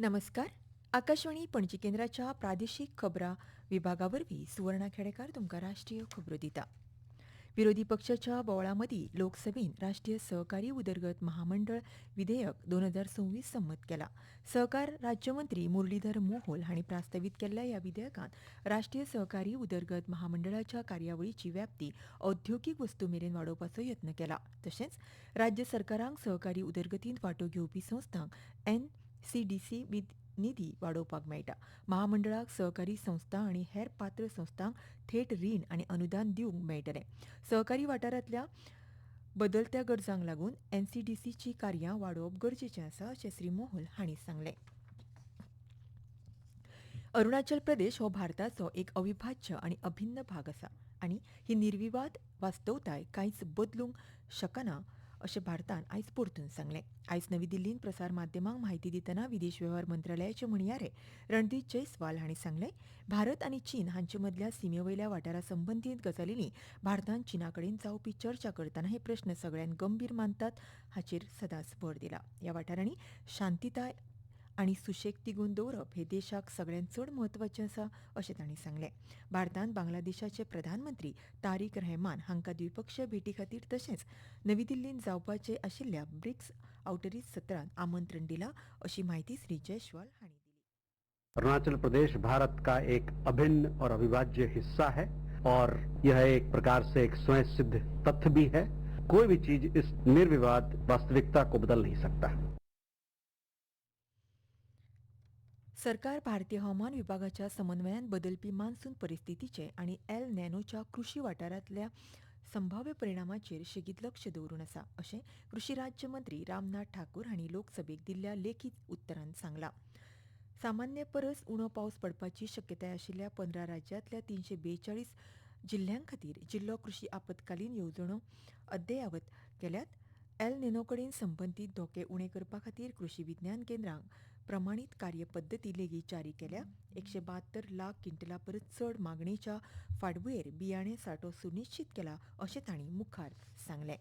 नमस्कार. आकाशवाणी पणजी केंद्राच्या प्रादेशीक खबरां विभागावरवीं सुवर्णा खेडेकार तुमकां राष्ट्रीय खबरो दिता. विरोधी पक्षाच्या बोवळामदीं लोकसभेन राष्ट्रीय सहकारी उदरगत महामंडळ विधेयक 2026 संमत केला. सहकार राज्यमंत्री मुरलीधर मोहोल हांणी प्रास्तावित केल्ल्या ह्या विधेयकांत राष्ट्रीय सहकारी उदरगत महामंडळाच्या कार्यावळीची व्याप्ती औद्योगिक वस्तू मेरेन वाडोवपाचो यत्न केला. तशेंच राज्य सरकारांक सहकारी उदरगतींत वांटो घेवपी संस्थांक एनसीडीसी निधी वाडोवपाक मेळटा. महामंडळाक सहकारी संस्था आनी हेर पात्र संस्थांक थेट रीण आनी अनुदान दिवंक मेळटलें. सहकारी वाठारांतल्या बदलत्या गरजांक लागून एनसीडीसीची कार्यां वाडोवप गरजेचें आसा अशें श्री मोहोल हांणी सांगलें. अरुणाचल प्रदेश हो भारताचो एक अविभाज्य आनी अभिन्न भाग आसा आनी ही निर्विवाद वास्तवताय कांयच बदलूंक शकना अशें भारतान आयज परतून सांगलें. आयज नवी दिल्लींत प्रसार माध्यमांक म्हायती दितना विदेश वेव्हार मंत्रालयाचे म्हणयारे रणदीप जयस्वाल हांणी सांगलें, भारत आनी चीन हांचे मदल्या सीमेवयल्या वाठारा संबंदीत गजालींनी भारतान चीनाकडेन जावपी चर्चा करतना हे प्रस्न सगळ्यान गंभीर मानतात हाचेर सदांच भर दिला. ह्या वाठारांनी शांतीताय आनी सुशेग तिगोवन दवरप हे देशाक सगळ्यांत चड म्हत्वाचें आसा अशें तांणी सांगलें. भारतान बांगलादेशाचे प्रधानमंत्री तारीक रहमान हांकां द्विपक्षीय भेटी खातीर तशेंच नवी दिल्लींत जावपाचे आशिल्ल्या ब्रिक्स आउटरीच सत्रांत आमंत्रण दिलां अशी माहिती श्री जयस्वाल हांणी दिली. अरुणाचल प्रदेश भारत का एक अभिन्न और अविभाज्य हिस्सा है और यह एक प्रकार से एक स्वयं सिद्ध तथ्य भी है. कोई भी चीज इस निर्विवाद वास्तविकता को बदल नहीं सकता. सरकार भारतीय हवामान विभागाच्या समन्वयान बदलपी मान्सून परिस्थितीचे आनी एल नॅनोच्या कृशी वाठारांतल्या संभाव्य परिणामाचेर शेगीत लक्ष दवरून आसा अशें कृशी राज्य मंत्री रामनाथ ठाकूर हांणी लोकसभेक दिल्ल्या लेखीत उतरांत सांगलां. सामान्य परस उणो पावस पडपाची शक्यताय आशिल्ल्या 15 राज्यांतल्या 342 जिल्ह्यां खातीर जिल्लो कृशी आपतकालीन येवजण्यो अद्यावत केल्यात. एल नॅनो कडेन संबंदीत धोके उणे करपा खातीर कृशी विज्ञान केंद्रांक प्रमाणीत कार्यपद्दती लेगीत जारी केल्या. 172 लाख क्विंटला परस चड मागणेच्या फाटभुंयेर बियाणे सांठो सुनिश्चित केला अशें तांणी मुखार सांगलें.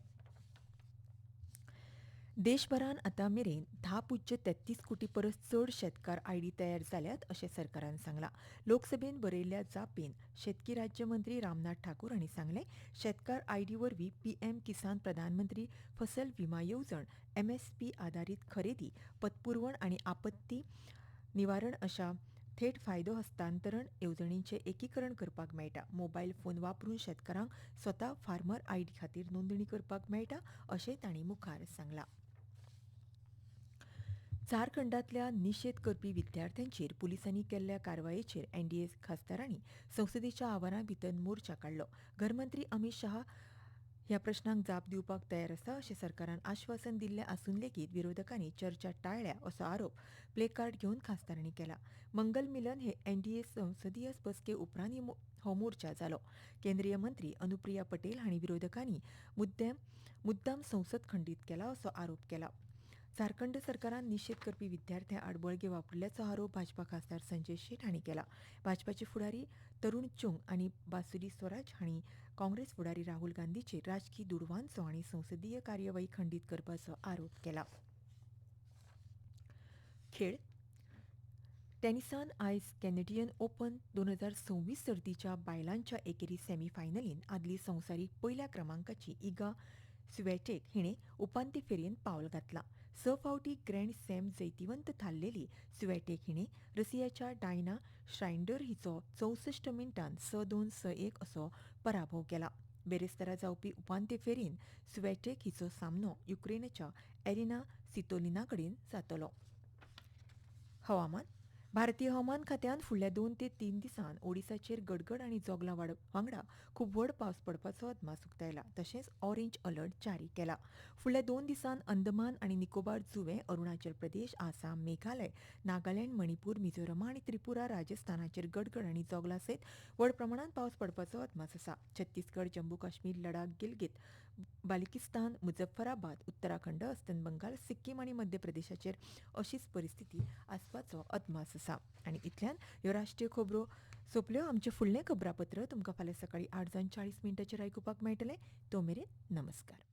देशभरान आतां मेरेन 10.33 कोटी परस चड शेतकार आयडी तयार जाल्यात अशें सरकारान सांगलां. लोकसभेन बरयल्ल्या जापेन शेतकी राज्यमंत्री रामनाथ ठाकूर हांणी सांगलें, शेतकार आयडी वरवीं पीएम किसान प्रधानमंत्री फसल विमा येवजण, एमएसपी आधारीत खरेदी, पतपुरवण आनी आपत्ती निवारण अशा थेट फायदो हस्तांतरण येवजणींचें एकीकरण करपाक मेळटा. मोबायल फोन वापरून शेतकारांक स्वता फार्मर आयडी खातीर नोंदणी करपाक मेळटा अशेंय तांणी मुखार सांगलां. झारखंडांतल्या निशेध करपी विद्यार्थ्यांचेर पुलिसांनी केल्ल्या कारवायेचेर एनडीए खासदारांनी संसदेच्या आवारां भितर मोर्चा काडलो. घरमंत्री अमित शाह ह्या प्रस्नांक जाप दिवपाक तयार आसा अशें सरकारान आश्वासन दिल्लें आसून लेगीत विरोधकांनी चर्चा टाळ्ळ्या असो आरोप प्लेकार्ड घेवन खासदारांनी केला. मंगल मिलन हे एनडीए संसदीय बसके उपरांत हो मोर्चा जालो. केंद्रीय मंत्री अनुप्रिया पटेल हांणी विरोधकांनी मुद्दाम संसद खंडीत केला असो आरोप केला. झारखंड सरकारान निशेध करपी विद्यार्थ्यां आड बळगे वापरल्याचो आरोप भाजपा खासदार संजय शेट हांणी केला. भाजपाचे फुडारी तरुण चुंग आनी बासुरी स्वराज हांणी काँग्रेस फुडारी राहुल गांधीचेर राजकी दुडवांचो आनी संसदीय कार्यवाही खंडीत करपाचो आरोप केला. खेळ टेनिसान आयज कॅनेडियन ओपन 2026 सर्तीच्या बायलांच्या एकेरी सेमीफायनलींत आदली संवसारीक पयल्या क्रमांकाची इगा स्विएटेक हिणें उपांत्य फेरयेंत पावल घातलां. 6 फावटी ग्रँड स्लॅम जैतिवंत थारलेली स्विएटेक हिणें रशियाच्या डायना श्रायंडर हिचो 64 मिनटांत 6-2, 6-1 असो पराभव केला. बेरेस्तारा जावपी उपांत्य फेरयेंत स्विएटेक हिचो सामनो युक्रेनच्या एरिना सितोलिना कडेन जातलो. हवामान भारतीय हवामान खात्यान फुडल्या 2 ते 3 दिसांत ओडिसाचेर गडगड आनी जोगला वांगडा खूब व्हड पावस पडपाचो अदमास उक्तायला. तशेंच ऑरेंज अलर्ट जारी केला. फुडल्या 2 दिसांत अंदमान आनी निकोबार जुंवे, अरुणाचल प्रदेश, आसाम, मेघालय, नागालँड, मणिपूर, मिझोराम आनी त्रिपुरा, राजस्थानाचेर गडगड आनी जोगला सयत व्हड प्रमाणांत पावस पडपाचो अदमास आसा. छत्तीसगड, जम्मू काश्मीर, लडाख, गिलगित, बाल्टिस्तान, मुझफ्फराबाद, उत्तराखंड, अस्तंत बंगाल, सिक्कीम आनी मध्य प्रदेशाचेर अशीच परिस्थिती आसपाचो अदमास आसा. आनी इतल्यान ह्यो राष्ट्रीय खबरो सोंपल्यो. आमचें फुडलें खबरापत्र तुमकां फाल्यां सकाळीं 8:40 आयकुपाक मेळटलें. तो मेरेन नमस्कार.